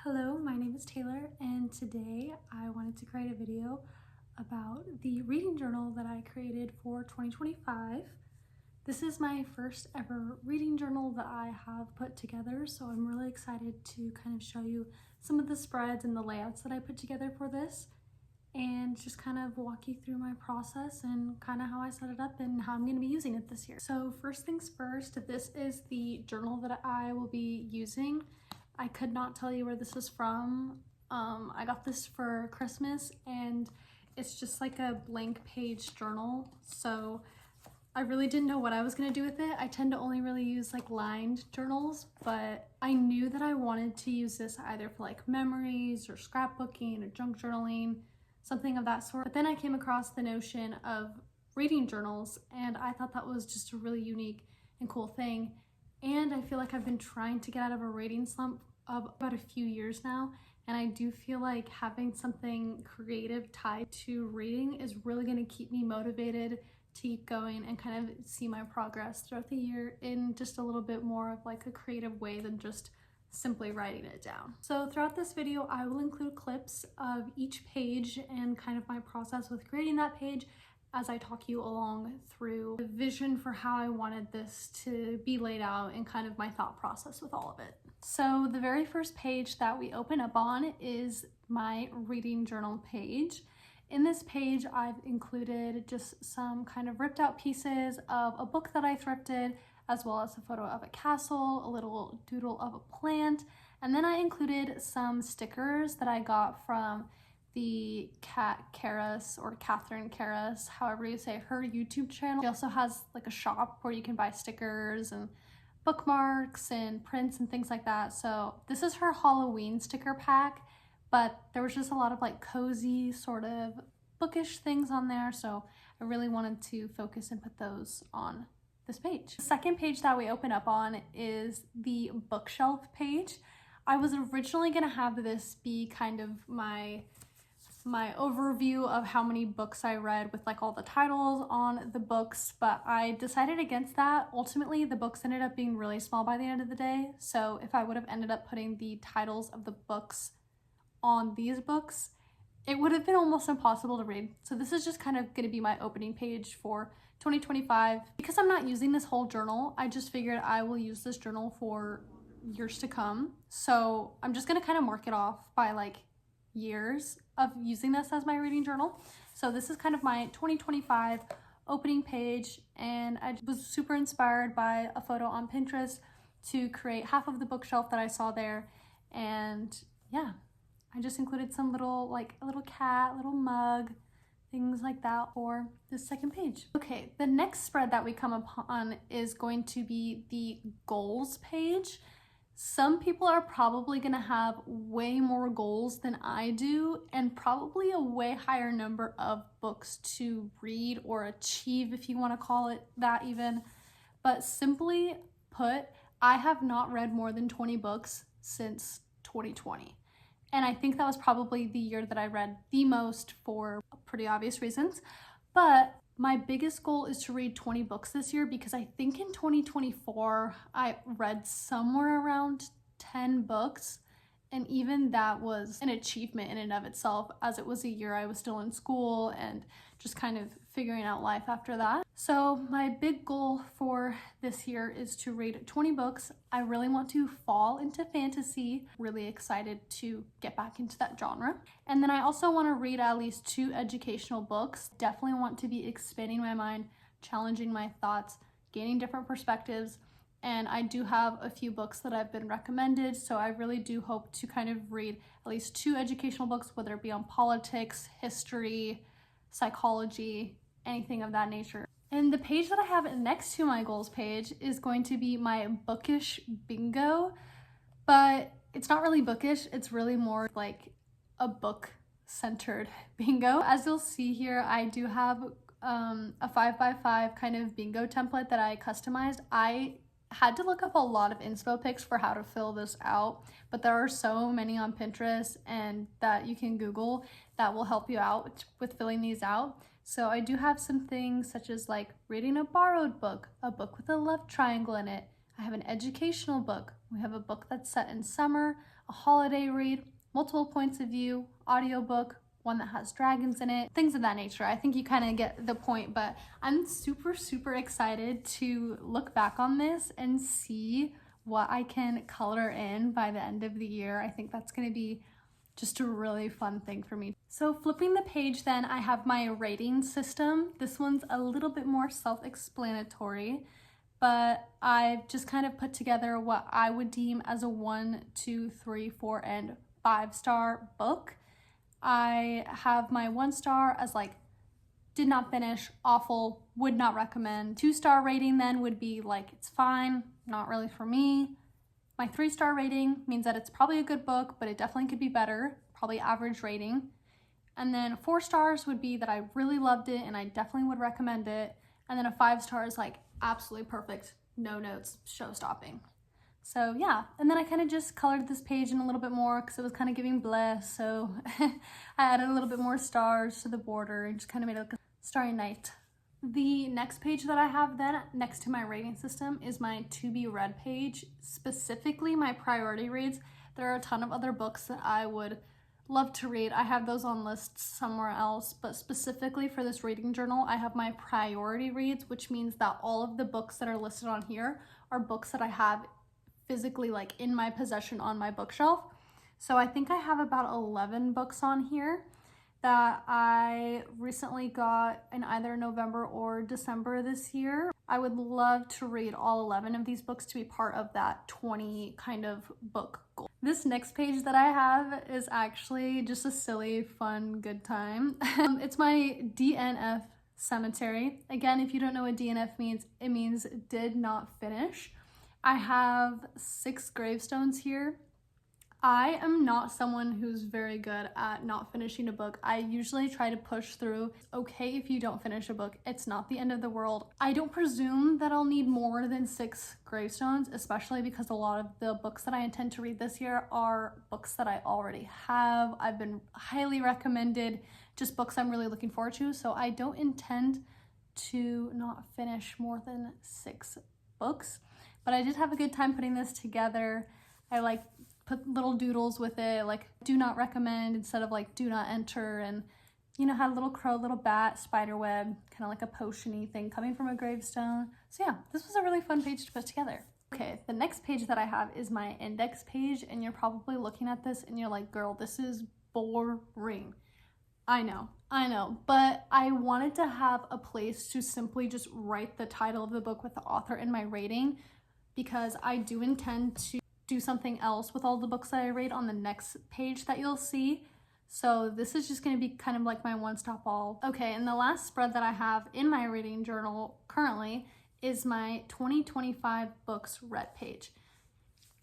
Hello, my name is Taylor, and today I wanted to create a video about the reading journal that I created for 2025. This is my first ever reading journal that I have put together, so I'm really excited to kind of show you some of the spreads and the layouts that I put together for this, and just kind of walk you through my process and kind of how I set it up and how I'm going to be using it this year. So first things first, this is the journal that I will be using. I could not tell you where this is from. I got this for Christmas and it's just like a blank page journal. So I really didn't know what I was gonna do with it. I tend to only really use like lined journals, but I knew that I wanted to use this either for like memories or scrapbooking or junk journaling, something of that sort. But then I came across the notion of reading journals and I thought that was just a really unique and cool thing. And I feel like I've been trying to get out of a reading slump of about a few years now. And I do feel like having something creative tied to reading is really going to keep me motivated to keep going and kind of see my progress throughout the year in just a little bit more of like a creative way than just simply writing it down. So throughout this video, I will include clips of each page and kind of my process with creating that page as I talk you along through the vision for how I wanted this to be laid out and kind of my thought process with all of it. So the very first page that we open up on is my reading journal page. In this page, I've included just some kind of ripped out pieces of a book that I thrifted, as well as a photo of a castle, a little doodle of a plant, and then I included some stickers that I got from the Kat Karras, or Catherine Karras, however you say her YouTube channel. She also has like a shop where you can buy stickers and bookmarks and prints and things like that. So this is her Halloween sticker pack, but there was just a lot of like cozy sort of bookish things on there, so I really wanted to focus and put those on this page. The second page that we open up on is the bookshelf page. I was originally gonna have this be kind of my overview of how many books I read with like all the titles on the books, but I decided against that. Ultimately, the books ended up being really small by the end of the day, so if I would have ended up putting the titles of the books on these books, it would have been almost impossible to read. So this is just kind of going to be my opening page for 2025. Because I'm not using this whole journal, I just figured I will use this journal for years to come. So I'm just going to kind of mark it off by like years of using this as my reading journal. So this is kind of my 2025 opening page, and I was super inspired by a photo on Pinterest to create half of the bookshelf that I saw there. And yeah, I just included some little, like a little cat, little mug, things like that for this second page. Okay, the next spread that we come upon is going to be the goals page. Some people are probably gonna have way more goals than I do, and probably a way higher number of books to read or achieve, if you wanna call it that even. But simply put, I have not read more than 20 books since 2020. And I think that was probably the year that I read the most for pretty obvious reasons. But my biggest goal is to read 20 books this year, because I think in 2024, I read somewhere around 10 books. And even that was an achievement in and of itself, as it was a year I was still in school and just kind of figuring out life after that. So my big goal for this year is to read 20 books. I really want to fall into fantasy. Really excited to get back into that genre. And then I also want to read at least 2 educational books. Definitely want to be expanding my mind, challenging my thoughts, gaining different perspectives. And I do have a few books that I've been recommended, so I really do hope to kind of read at least 2 educational books, whether it be on politics, history, psychology, anything of that nature. And the page that I have next to my goals page is going to be my bookish bingo, but it's not really bookish, it's really more like a book-centered bingo. As you'll see here, I do have a 5x5 kind of bingo template that I customized. I had to look up a lot of inspo pics for how to fill this out, but there are so many on Pinterest and that you can Google that will help you out with filling these out. So I do have some things such as like reading a borrowed book, a book with a love triangle in it. I have an educational book. We have a book that's set in summer, a holiday read, multiple points of view, audiobook, one that has dragons in it, things of that nature. I think you kind of get the point, but I'm super excited to look back on this and see what I can color in by the end of the year. I think that's going to be just a really fun thing for me. So flipping the page then, I have my rating system. This one's a little bit more self-explanatory, but I've just kind of put together what I would deem as a 1, 2, 3, 4, and 5-star book. I have my 1-star as like, did not finish, awful, would not recommend. 2-star rating then would be like, it's fine, not really for me. My 3-star rating means that it's probably a good book, but it definitely could be better, probably average rating. And then 4 stars would be that I really loved it and I definitely would recommend it. And then a 5-star is like absolutely perfect, no notes, show-stopping. So yeah, and then I kind of just colored this page in a little bit more because it was kind of giving bless, so I added a little bit more stars to the border and just kind of made it look a starry night. The next page that I have then next to my rating system is my to be read page, specifically my priority reads. There are a ton of other books that I would love to read. I have those on lists somewhere else, but specifically for this reading journal, I have my priority reads, which means that all of the books that are listed on here are books that I have physically like in my possession on my bookshelf. So I think I have about 11 books on here that I recently got in either November or December this year. I would love to read all 11 of these books to be part of that 20 kind of book goal. This next page that I have is actually just a silly, fun, good time. It's my DNF cemetery. Again, if you don't know what DNF means, it means did not finish. I have 6 gravestones here. I am not someone who's very good at not finishing a book. I usually try to push through. It's okay if you don't finish a book. It's not the end of the world. I don't presume that I'll need more than 6 gravestones, especially because a lot of the books that I intend to read this year are books that I already have. I've been highly recommended, just books I'm really looking forward to. So I don't intend to not finish more than 6 books. But I did have a good time putting this together. I like put little doodles with it, like do not recommend instead of like do not enter, and you know, had a little crow, little bat, spider web, kind of like a potion-y thing coming from a gravestone. So yeah, this was a really fun page to put together. Okay, the next page that I have is my index page, and you're probably looking at this and you're like, girl, this is boring. I know, but I wanted to have a place to simply just write the title of the book with the author and my rating, because I do intend to do something else with all the books that I rate on the next page that you'll see. So this is just going to be kind of like my one-stop all. Okay, and the last spread that I have in my reading journal currently is my 2025 books read page.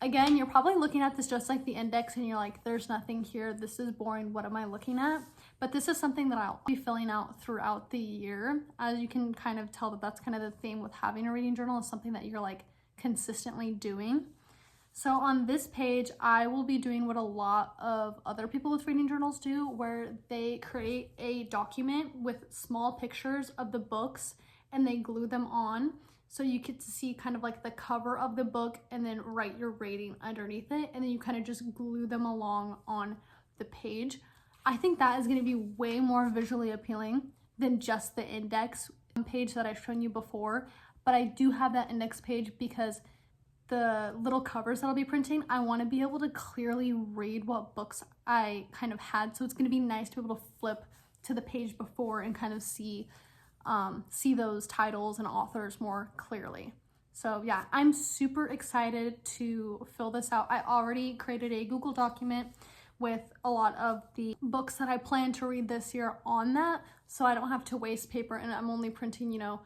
Again, you're probably looking at this just like the index and you're like, there's nothing here, this is boring, what am I looking at? But this is something that I'll be filling out throughout the year. As you can kind of tell, that's kind of the theme with having a reading journal, is something that you're like consistently doing. So on this page, I will be doing what a lot of other people with reading journals do, where they create a document with small pictures of the books and they glue them on. So you get to see kind of like the cover of the book and then write your rating underneath it. And then you kind of just glue them along on the page. I think that is going to be way more visually appealing than just the index page that I've shown you before. But I do have that index page because the little covers that I'll be printing, I want to be able to clearly read what books I kind of had. So it's going to be nice to be able to flip to the page before and kind of see those titles and authors more clearly. So yeah, I'm super excited to fill this out. I already created a Google document with a lot of the books that I plan to read this year on that, so I don't have to waste paper, and I'm only printing, you know,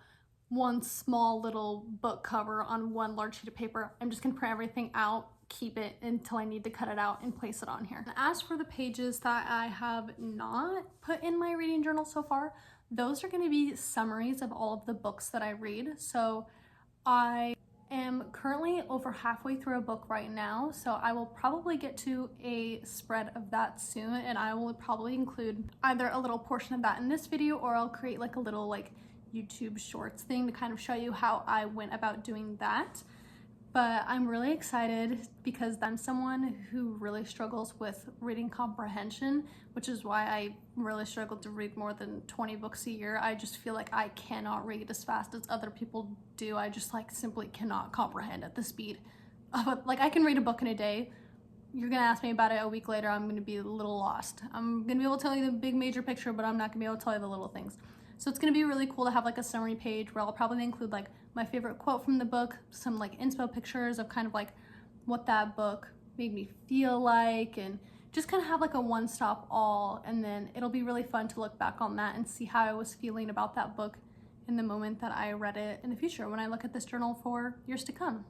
one small little book cover on one large sheet of paper. I'm just gonna print everything out, keep it until I need to cut it out and place it on here. As for the pages that I have not put in my reading journal so far, those are going to be summaries of all of the books that I read. So I am currently over halfway through a book right now, so I will probably get to a spread of that soon, and I will probably include either a little portion of that in this video, or I'll create like a little like YouTube shorts thing to kind of show you how I went about doing that. But I'm really excited because I'm someone who really struggles with reading comprehension, which is why I really struggle to read more than 20 books a year. I just feel like I cannot read as fast as other people do. I just like simply cannot comprehend at the speed. Like I can read a book in a day. You're gonna ask me about it a week later, I'm gonna be a little lost. I'm gonna be able to tell you the big major picture, but I'm not gonna be able to tell you the little things. So it's gonna be really cool to have like a summary page where I'll probably include like my favorite quote from the book, some like inspo pictures of kind of like what that book made me feel like, and just kind of have like a one-stop all. And then it'll be really fun to look back on that and see how I was feeling about that book in the moment that I read it in the future when I look at this journal for years to come.